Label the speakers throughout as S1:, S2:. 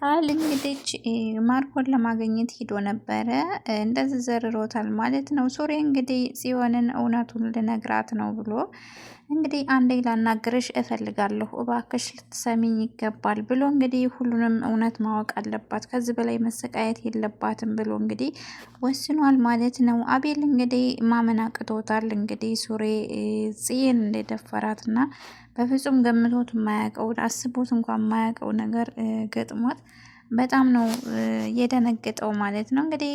S1: ቃል እንግዲህ ማርኮን ለማግኘት ሂዶ ነበረ። እንደዚህ ዘርሮታል ማለት ነው። ሱሬ እንግዲህ ጽዮንን እውነቱን ልነግራት ነው ብሎ እንግዲህ አንዴ ላናግርሽ እፈልጋለሁ፣ እባክሽ ልትሰሚኝ ይገባል ብሎ እንግዲህ ሁሉንም እውነት ማወቅ አለባት፣ ከዚህ በላይ መሰቃየት የለባትም ብሎ እንግዲህ ወስኗል ማለት ነው። አቤል እንግዲህ ማመን አቅቶታል። እንግዲህ ሱሬ ጽዮን እንደደፈራትና በፍጹም ገምቶት የማያውቀው አስቦት እንኳን የማያውቀው ነገር ገጥሟት በጣም ነው የደነገጠው ማለት ነው። እንግዲህ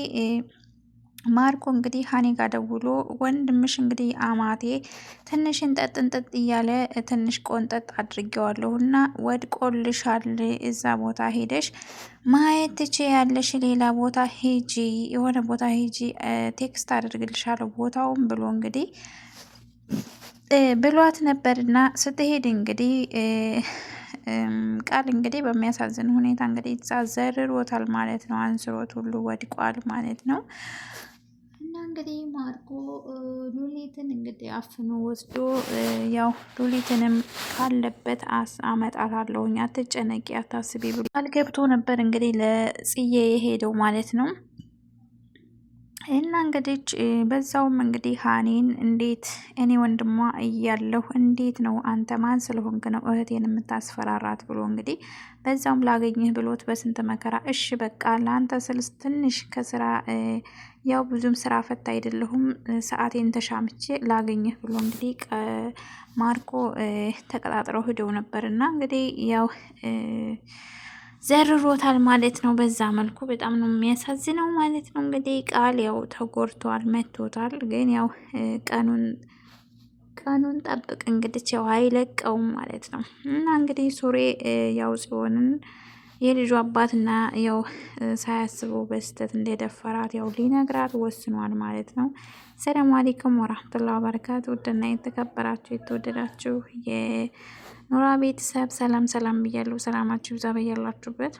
S1: ማርኮ እንግዲህ ሀኒ ጋር ደውሎ ወንድምሽ እንግዲህ አማቴ ትንሽ እንጠጥ እያለ ትንሽ ቆንጠጥ አድርጌዋለሁ እና ወድቆልሻል፣ እዛ ቦታ ሄደሽ ማየት ትችያለሽ፣ ሌላ ቦታ ሄጂ፣ የሆነ ቦታ ሄጂ፣ ቴክስት አድርግልሻለሁ ቦታውን ብሎ እንግዲህ ብሏት ነበርና ስትሄድ እንግዲህ ቃል እንግዲህ በሚያሳዝን ሁኔታ እንግዲህ ዘርሮታል ማለት ነው። አንስሮት ሁሉ ወድቋል ማለት ነው። እና እንግዲህ ማርኮ ሉሊትን እንግዲህ አፍኖ ወስዶ ያው ሉሊትንም ካለበት አመጣታለሁኝ፣ አትጨነቂ፣ አታስቢ ብሎ ቃል ገብቶ ነበር እንግዲህ ለጽዬ የሄደው ማለት ነው። እና እንግዲህ በዛውም እንግዲህ ሀኒን እንዴት እኔ ወንድሟ እያለሁ እንዴት ነው አንተ ማን ስለሆንክ ነው እህቴን የምታስፈራራት ብሎ እንግዲህ በዛውም ላገኝህ ብሎት በስንት መከራ እሺ በቃ ለአንተ ስልስ ትንሽ ከስራ ያው ብዙም ስራ ፈታ አይደለሁም ሰዓቴን ተሻምቼ ላገኝህ ብሎ እንግዲህ ማርኮ ተቀጣጥረው ሂደው ነበር እና እንግዲህ ያው ዘርሮታል ማለት ነው። በዛ መልኩ በጣም ነው የሚያሳዝነው ማለት ነው። እንግዲህ ቃል ያው ተጎድቷል፣ መቶታል። ግን ያው ቀኑን ጠብቅ እንግዲህ ያው አይለቀውም ማለት ነው። እና እንግዲህ ሱሬ ያው ጽዮንን የልጁ አባትና ያው ሳያስበው በስተት እንደደፈራት ያው ሊነግራት ወስኗል ማለት ነው። ሰላም አለይኩም ወራህመቱላሂ ወበረካቱ። ውድና የተከበራችሁ የተወደዳችሁ የኖራ ቤተሰብ ሰላም ብያለሁ። ሰላማችሁ ይብዛ በያላችሁበት።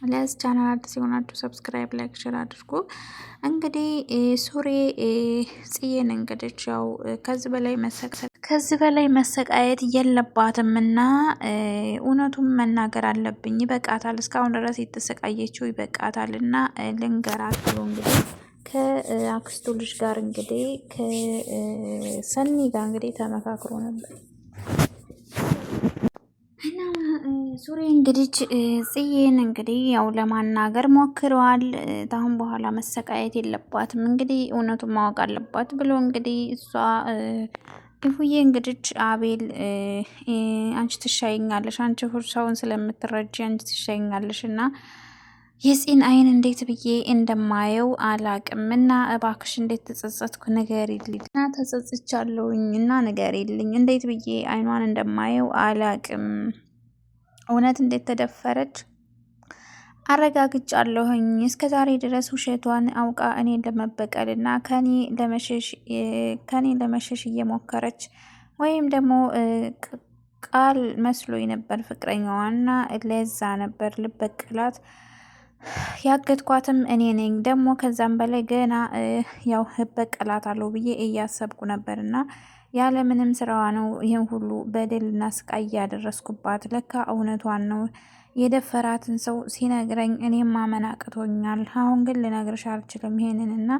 S1: ለዚህ ቻናል አዲስ የሆናችሁ ሰብስክራይብ፣ ላይክ፣ ሼር አድርጉ። እንግዲህ ሱሬ ጽዬን እንግዲህ ያው ከዚህ በላይ መሰቃየት የለባትም እና እውነቱን መናገር አለብኝ፣ ይበቃታል፣ እስካሁን ድረስ የተሰቃየችው ይበቃታል እና ልንገራት ብሎ እንግዲህ ከአክስቱ ልጅ ጋር እንግዲህ ከሰኒ ጋር እንግዲህ ተመካክሮ ነበር እና ሱሬ እንግዲህ ጽዬን እንግዲህ ያው ለማናገር ሞክረዋል። ታሁን በኋላ መሰቃየት የለባትም እንግዲህ እውነቱን ማወቅ አለባት ብሎ እንግዲህ እሷ ይሁዬ እንግዲህ አቤል አንቺ ትሻይኛለሽ፣ አንቺ ሰውን ስለምትረጂ አንቺ ትሻይኛለሽ እና የፂን አይን እንዴት ብዬ እንደማየው አላቅም እና እባክሽ እንዴት ተጸጸትኩ ንገሪልኝ እና ተጸጽቻለሁኝ እና ንገሪልኝ እንዴት ብዬ አይኗን እንደማየው አላቅም፣ እውነት እንዴት ተደፈረች አረጋግጫለሁኝ። እስከ ዛሬ ድረስ ውሸቷን አውቃ እኔን ለመበቀል እና ከኔ ለመሸሽ እየሞከረች ወይም ደግሞ ቃል መስሎኝ ነበር ፍቅረኛዋና ለዛ ነበር ልበቅላት ያገትኳትም እኔ ነኝ። ደግሞ ከዛም በላይ ገና ያው እበቀላታለሁ ብዬ እያሰብኩ ነበርና ያለ ምንም ስራዋ ነው ይህን ሁሉ በደልና ስቃይ ያደረስኩባት። ለካ እውነቷን ነው። የደፈራትን ሰው ሲነግረኝ እኔም ማመን አቅቶኛል። አሁን ግን ልነግርሽ አልችልም ይሄንን እና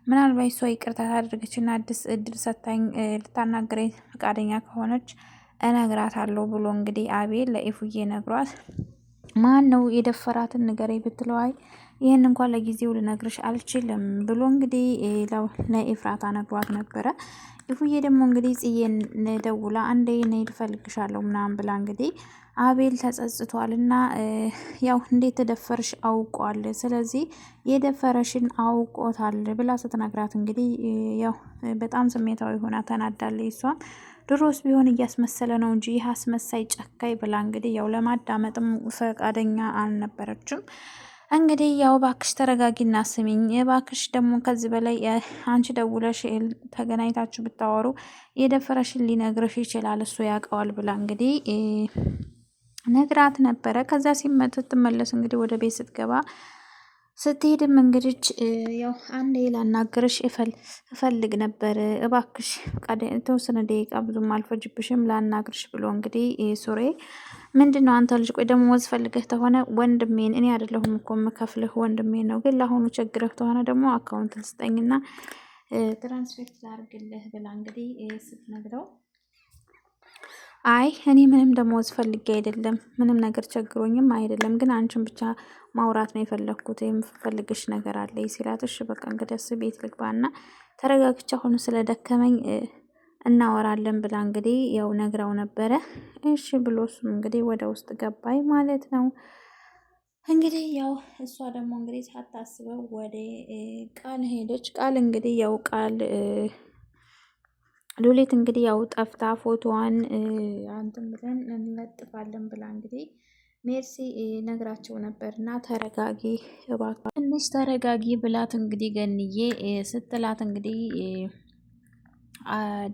S1: ምናልባት እሷ ይቅርታ ታደርገችና አዲስ እድል ሰታኝ ልታናግረኝ ፈቃደኛ ከሆነች እነግራታለሁ ብሎ እንግዲህ አቤል ለኢፉዬ ነግሯት ማን ነው የደፈራትን ንገረኝ ብትለው አይ ይህን እንኳን ለጊዜው ልነግርሽ አልችልም ብሎ እንግዲህ ለኤፍራታ ነግሯት ነበረ። ኢፉዬ ደግሞ እንግዲህ ጽዬን ደውላ አንዴ እኔ ልፈልግሻለሁ ምናምን ብላ እንግዲህ አቤል ተጸጽቷል እና ያው እንዴት ተደፈርሽ አውቋል፣ ስለዚህ የደፈረሽን አውቆታል ብላ ስትነግራት እንግዲህ ያው በጣም ስሜታዊ ሆና ተናዳለች። እሷም ድሮስ ቢሆን እያስመሰለ ነው እንጂ ይህ አስመሳይ ጨካኝ ብላ እንግዲህ ያው ለማዳመጥም ፈቃደኛ አልነበረችም። እንግዲህ ያው ባክሽ ተረጋጊና ስሚኝ፣ ባክሽ ደግሞ ከዚህ በላይ አንቺ ደውለሽ ተገናኝታችሁ ብታወሩ የደፈረሽን ሊነግርሽ ይችላል፣ እሱ ያውቀዋል ብላ እንግዲህ ነግራት ነበረ። ከዛ ስትመለስ እንግዲህ ወደ ቤት ስትገባ ስትሄድም እንግዲህ ያው አንዴ ላናግርሽ እፈልግ ነበር እባክሽ ፈቃደ የተወሰነ ደቂቃ ብዙም አልፈጅብሽም ላናግርሽ ብሎ እንግዲህ ሱሬ ምንድን ነው አንተ ልጅ ቆይ ደሞዝ ፈልገህ ተሆነ ወንድሜን እኔ አይደለሁም እኮ የምከፍልህ ወንድሜን ነው ግን ለአሁኑ ቸግረህ ተሆነ ደግሞ አካውንት ስጠኝና ትራንስፌርት ላድርግልህ ብላ እንግዲህ ስትነግረው አይ እኔ ምንም ደሞዝ ፈልጌ አይደለም ምንም ነገር ቸግሮኝም አይደለም ግን አንቺን ብቻ ማውራት ነው የፈለግኩት የምፈልግሽ ነገር አለ ሲላት እሺ በቃ እንግዲያስ ቤት ልግባና ተረጋግቼ አሁን ስለደከመኝ እናወራለን ብላ እንግዲህ ያው ነግራው ነበረ። እሺ ብሎ እሱም እንግዲህ ወደ ውስጥ ገባይ ማለት ነው። እንግዲህ ያው እሷ ደግሞ እንግዲህ ሳታስበው ወደ ቃል ሄደች። ቃል እንግዲህ ያው ቃል ሉሊት እንግዲህ ያው ጠፍታ ፎቶዋን አንተም ብለን እንለጥፋለን ብላ እንግዲህ ሜርሲ ነግራቸው ነበር እና ተረጋጊ እባክህ ትንሽ ተረጋጊ ብላት እንግዲህ ገንዬ ስትላት እንግዲህ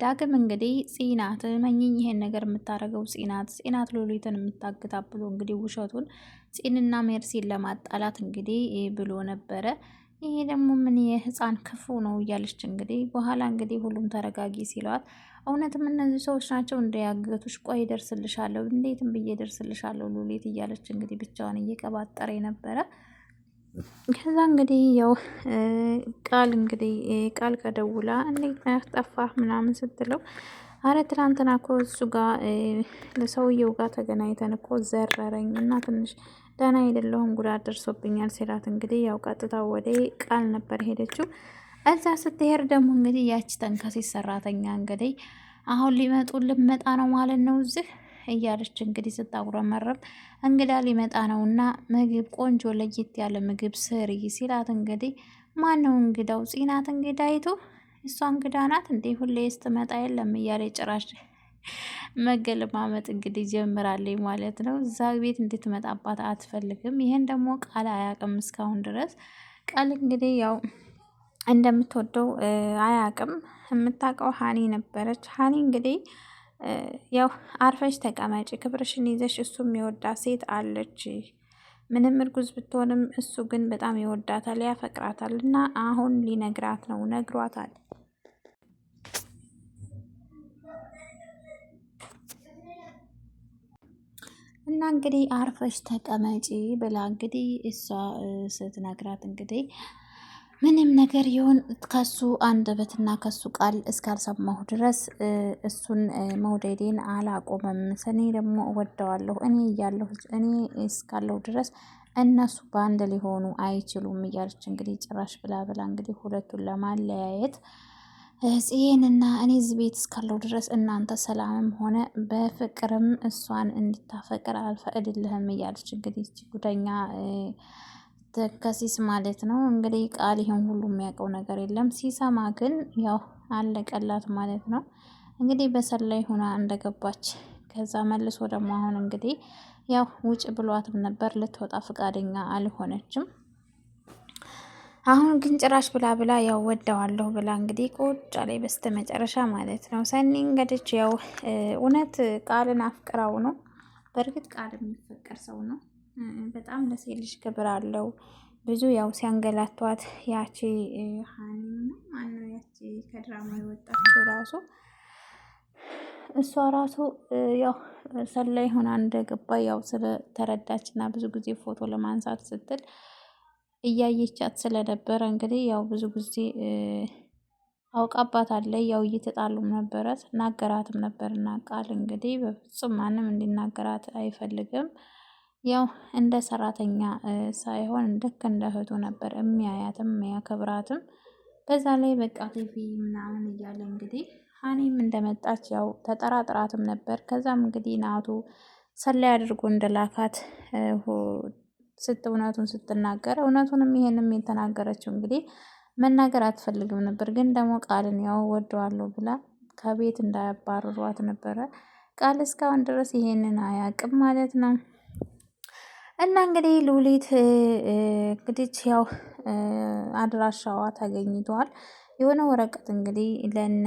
S1: ዳግም እንግዲህ ጽናት መኝኝ ይሄን ነገር የምታደርገው ጽናት ሉሊትን የምታግታ ብሎ እንግዲህ ውሸቱን ጽንና ሜርሲን ለማጣላት እንግዲህ ብሎ ነበረ። ይሄ ደግሞ ምን የህፃን ክፉ ነው እያለች እንግዲህ በኋላ እንግዲህ ሁሉም ተረጋጊ ሲለዋት እውነትም እነዚህ ሰዎች ናቸው እንዳያገቱሽ ቆይ ደርስልሻለሁ እንዴትም ብዬ ደርስልሻለሁ ሉሊት እያለች እንግዲህ ብቻዋን እየቀባጠረ ነበረ። ከዛ እንግዲህ ያው ቃል ከደውላ እንዴት ነህ ጠፋህ ምናምን ስትለው አረ ትናንትና እኮ እሱ ጋር ለሰውየው ጋር ተገናኝተን እኮ ዘረረኝ እና ትንሽ ደህና አይደለሁም ጉዳት ደርሶብኛል ሲላት እንግዲህ ያው ቀጥታ ወደ ቃል ነበር ሄደችው። እዛ ስትሄድ ደግሞ እንግዲህ ያቺ ተንከሴት ሰራተኛ እንግዲህ አሁን ልመጣ ነው ማለት ነው እዚህ እያለች እንግዲህ ስታጉረመረም እንግዳ ሊመጣ ነው እና ምግብ ቆንጆ ለየት ያለ ምግብ ስሪ ሲላት እንግዲህ ማን ነው እንግዳው? ጽናት እንግዳይቱ እሷ እንግዳ ናት እንዴ ሁሌ ስትመጣ የለም እያለ ጭራሽ መገለማመጥ እንግዲህ ጀምራለች ማለት ነው። እዛ ቤት እንድትመጣባት አትፈልግም። ይሄን ደግሞ ቃል አያውቅም እስካሁን ድረስ። ቃል እንግዲህ ያው እንደምትወደው አያውቅም። የምታውቀው ሀኒ ነበረች። ሀኒ እንግዲህ ያው አርፈሽ ተቀመጪ ክብርሽን ይዘሽ እሱ የሚወዳት ሴት አለች ምንም እርጉዝ ብትሆንም እሱ ግን በጣም ይወዳታል ያፈቅራታል እና አሁን ሊነግራት ነው ነግሯታል። እና እንግዲህ አርፈሽ ተቀመጪ ብላ እንግዲህ እሷ ስትነግራት እንግዲህ ምንም ነገር ይሁን ከሱ አንደበትና ከሱ ቃል እስካልሰማሁ ድረስ እሱን መውደዴን አላቆመም። እኔ ደግሞ እወደዋለሁ እኔ እስካለሁ ድረስ እነሱ በአንድ ሊሆኑ አይችሉም እያለች እንግዲህ ጭራሽ ብላ እንግዲህ ሁለቱን ለማለያየት ጽዬንና እኔ እዚህ ቤት እስካለው ድረስ እናንተ ሰላምም ሆነ በፍቅርም እሷን እንድታፈቅር አልፈቅድልህም እያለች እንግዲህ ጉደኛ ተከሲስ ማለት ነው እንግዲህ ቃል ይሄን ሁሉ የሚያውቀው ነገር የለም። ሲሰማ ግን ያው አለቀላት ማለት ነው። እንግዲህ በሰላይ ሆና እንደገባች ከዛ መልሶ ደግሞ አሁን እንግዲህ ያው ውጭ ብሏትም ነበር ልትወጣ ፈቃደኛ አልሆነችም። አሁን ግን ጭራሽ ብላ ያው ወደዋለሁ ብላ እንግዲህ ቁጭ ላይ በስተመጨረሻ ማለት ነው። ሰኒ እንግዲህ ያው እውነት ቃልን አፍቅራው ነው። በእርግጥ ቃል የሚፈቀር ሰው ነው። በጣም ለሴት ልጅ ክብር አለው። ብዙ ያው ሲያንገላቷት ያቺ ሀኒ ማነው ያቺ ከድራማ የወጣችው ራሱ እሷ ራሱ ያው ሰላይ ሆና እንደገባ ያው ስለተረዳች እና ብዙ ጊዜ ፎቶ ለማንሳት ስትል እያየቻት ስለነበረ እንግዲህ ያው ብዙ ጊዜ አውቃባታለች። ያው እየተጣሉም ነበረ ናገራትም ነበርና ቃል እንግዲህ በፍጹም ማንም እንዲናገራት አይፈልግም። ያው እንደ ሰራተኛ ሳይሆን ልክ እንደ እህቱ ነበር የሚያያትም የሚያከብራትም። በዛ ላይ በቃ ቲቪ ምናምን እያለ እንግዲህ ሀኒም እንደመጣች ያው ተጠራጥራትም ነበር። ከዛም እንግዲህ ናቱ ሰላይ አድርጎ እንደላካት እውነቱን ስትናገር እውነቱንም ይሄንም የተናገረችው እንግዲህ መናገር አትፈልግም ነበር። ግን ደግሞ ቃልን ያው ወደዋለሁ ብላ ከቤት እንዳያባርሯት ነበረ። ቃል እስካሁን ድረስ ይሄንን አያውቅም ማለት ነው። እና እንግዲህ ሉሊት እንግዲህ ያው አድራሻዋ ተገኝቷል። የሆነ ወረቀት እንግዲህ ለነ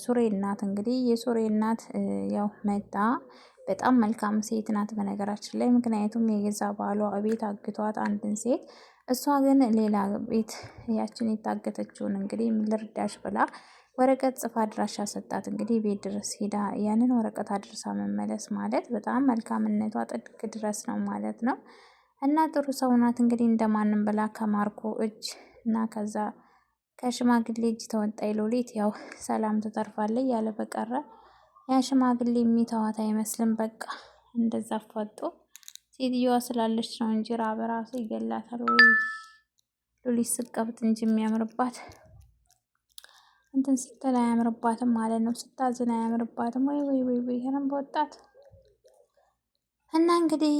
S1: ሱሬ እናት እንግዲህ የሱሬ እናት ያው መጣ። በጣም መልካም ሴት ናት በነገራችን ላይ ምክንያቱም የገዛ ባሏ ቤት አግቷት አንድን ሴት እሷ ግን ሌላ ቤት ያችን የታገተችውን እንግዲህ ልርዳሽ ብላ ወረቀት ጽፋ አድራሻ ሰጣት። እንግዲህ ቤት ድረስ ሄዳ ያንን ወረቀት አድርሳ መመለስ ማለት በጣም መልካምነቷ ጥግ ድረስ ነው ማለት ነው። እና ጥሩ ሰው ናት። እንግዲህ እንደማንም ብላ ከማርኮ እጅ እና ከዛ ከሽማግሌ እጅ ተወጣይ ሉሊት ያው ሰላም ትተርፋለች። ያለ በቀረ ያ ሽማግሌ የሚተዋት አይመስልም። በቃ እንደዛ አፋጦ ሴትዮዋ ስላለች ነው እንጂ ራብ ራሱ ይገላታል። ወይ ሉሊት ስቀብጥ እንጂ የሚያምርባት እንትን ስትል አያምርባትም ማለት ነው። ስታዝን አያምርባትም። ወይ ወይ ወይ ወይ ሄረም በወጣት እና እንግዲህ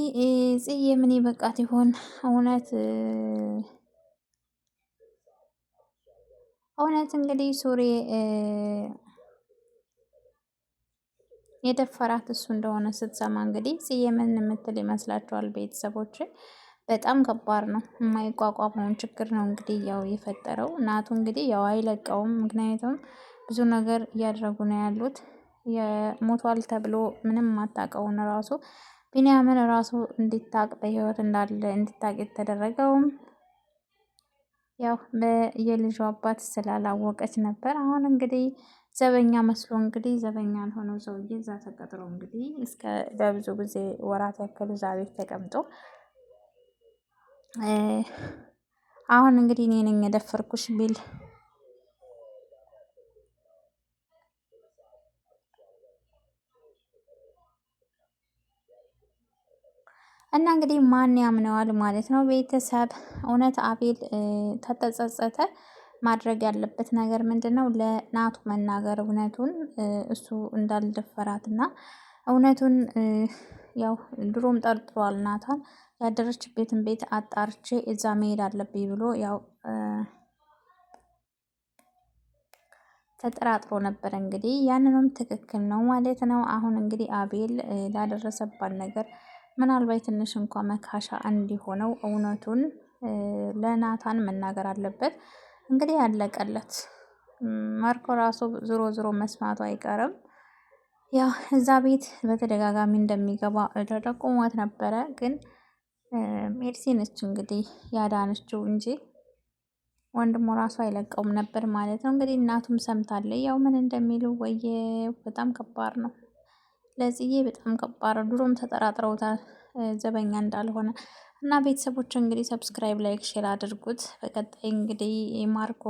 S1: ጽዬ ምን ይበቃት ይሆን እውነት እንግዲህ ሱሪ የደፈራት እሱ እንደሆነ ስትሰማ እንግዲህ ጽዬ ምን የምትል ይመስላችኋል ቤተሰቦች? በጣም ከባድ ነው። የማይቋቋመውን ችግር ነው እንግዲህ ያው የፈጠረው ናቱ እንግዲህ ያው አይለቀውም። ምክንያቱም ብዙ ነገር እያደረጉ ነው ያሉት። የሞቷል ተብሎ ምንም ማታውቀውን ራሱ ቢኒያምን ራሱ እንዲታቅ በህይወት እንዳለ እንዲታቅ የተደረገውም ያው የልጁ አባት ስላላወቀች ነበር። አሁን እንግዲህ ዘበኛ መስሎ እንግዲህ ዘበኛ ያልሆነው ሰውዬ እዛ ተቀጥሮ እንግዲህ እስከ ለብዙ ጊዜ ወራት ያክል እዛ ቤት ተቀምጦ አሁን እንግዲህ እኔ ነኝ የደፈርኩሽ ቢል እና እንግዲህ ማን ያምነዋል ማለት ነው ቤተሰብ። እውነት አቤል ተተጸጸተ ማድረግ ያለበት ነገር ምንድን ነው? ለናቱ መናገር እውነቱን እሱ እንዳልደፈራትና እውነቱን ያው ድሮም ጠርጥሯል ናታን ያደረችበትን ቤት አጣርቼ እዛ መሄድ አለብኝ ብሎ ያው ተጠራጥሮ ነበር። እንግዲህ ያንንም ትክክል ነው ማለት ነው። አሁን እንግዲህ አቤል ላደረሰባት ነገር ምናልባት ትንሽ እንኳ መካሻ እንዲሆነው እውነቱን ለናታን መናገር አለበት። እንግዲህ ያለቀለት ማርኮ ራሱ ዞሮ ዞሮ መስማቱ አይቀርም። ያው እዛ ቤት በተደጋጋሚ እንደሚገባ ተጠቁሟት ነበረ። ግን ሜርሲ ነች እንግዲህ ያዳነችው እንጂ ወንድሙ ራሱ አይለቀውም ነበር ማለት ነው። እንግዲህ እናቱም ሰምታለች። ያው ምን እንደሚሉ ወየ በጣም ከባድ ነው። ለጽዬ በጣም ከባድ ነው። ድሮም ተጠራጥረውታል ዘበኛ እንዳልሆነ እና ቤተሰቦች እንግዲህ ሰብስክራይብ፣ ላይክ፣ ሼር አድርጉት። በቀጣይ እንግዲህ ማርኮ